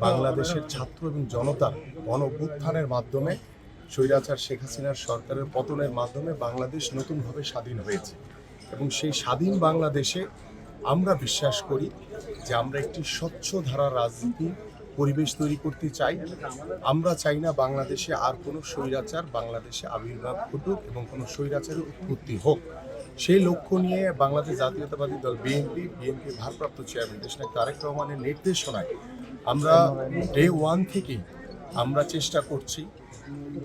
বাংলাদেশের ছাত্র এবং জনতার গণ-অভ্যুত্থানের মাধ্যমে স্বৈরাচার শেখ হাসিনার সরকারের পতনের মাধ্যমে বাংলাদেশ নতুনভাবে স্বাধীন হয়েছে এবং সেই স্বাধীন বাংলাদেশে আমরা বিশ্বাস করি যে আমরা একটি স্বচ্ছ ধারা রাজনীতি পরিবেশ তৈরি করতে চাই। আমরা চাই না বাংলাদেশে আর কোনো স্বৈরাচার বাংলাদেশে আবির্ভাব ঘটুক এবং কোনো স্বৈরাচারের উৎপত্তি হোক। সেই লক্ষ্য নিয়ে বাংলাদেশ জাতীয়তাবাদী দল বিএনপি ভারপ্রাপ্ত চেয়ারম্যান দেশনায়ক তারেক রহমানের নির্দেশনায় আমরা ডে ওয়ান থেকেই আমরা চেষ্টা করছি,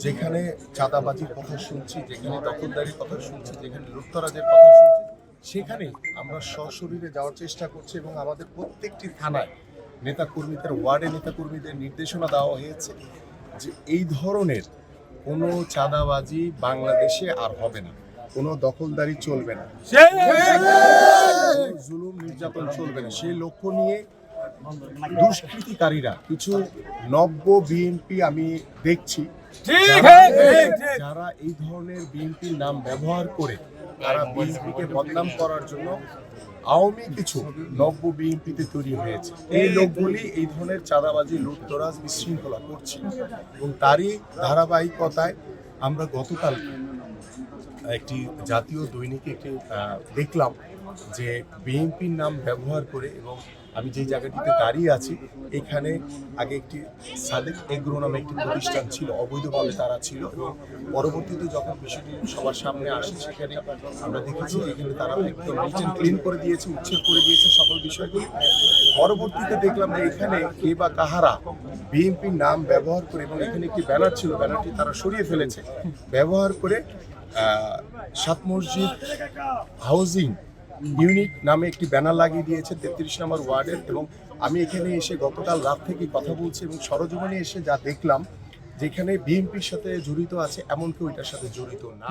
যেখানে চাঁদাবাজির কথা শুনছি, যেখানে দখলদারির কথা শুনছি, যেখানে লুটতরাজের কথা শুনছি, সেখানে আমরা সশরীরে যাওয়ার চেষ্টা করছি এবং আমাদের প্রত্যেকটি থানায় নেতাকর্মীদের ওয়ার্ডে নেতাকর্মীদের নির্দেশনা দেওয়া হয়েছে যে এই ধরনের কোনো চাঁদাবাজি বাংলাদেশে আর হবে না, কোনো দখলদারি চলবে না, জুলুম নির্যাতন চলবে না। সেই লক্ষ্য নিয়ে দুষ্কৃতিকারীরা কিছু নব্য বিএনপি আমি দেখছি যারা এই ধরনের বিএনপির নাম ব্যবহার করে তারা বিএনপিকে বদনাম করার জন্য আওয়ামী কিছু নব্য বিএনপিতে তৈরি হয়েছে। এই লোকগুলি এই ধরনের চাঁদাবাজি লুটতরাজ বিশৃঙ্খলা করছে এবং তারই ধারাবাহিকতায় আমরা গতকাল একটি জাতীয় দৈনিকে একটি দেখলাম যে বিএনপির নাম ব্যবহার করে, এবং আমি যে জায়গাটিতে দাঁড়িয়ে আছি এখানে আগে একটি সাদেক এগ্রো নামে একটি প্রতিষ্ঠান ছিল, অবৈধভাবে তারা ছিল, এবং পরবর্তীতে যখন বিষয়টি সবার সামনে আসে সেখানে আমরা দেখেছি এখানে তারা একদম নিট অ্যান্ড ক্লিন করে দিয়েছে, উচ্ছেদ করে দিয়েছে সকল বিষয়গুলি। পরবর্তীতে দেখলাম যে এখানে কে বা কাহারা বিএনপির নাম ব্যবহার করে, এবং এখানে একটি ব্যানার ছিল, ব্যানারটি তারা সরিয়ে ফেলেছে, ব্যবহার করে সাত মসজিদ হাউজিং ইউনিট নামে একটি ব্যানার লাগিয়ে দিয়েছে 33 নম্বর ওয়ার্ডের। এবং আমি এখানে এসে গতকাল রাত থেকে কথা বলছি এবং সরজমিনে এসে যা দেখলাম যেখানে বিএনপির সাথে জড়িত আছে এমন কেউ এটার সাথে জড়িত না।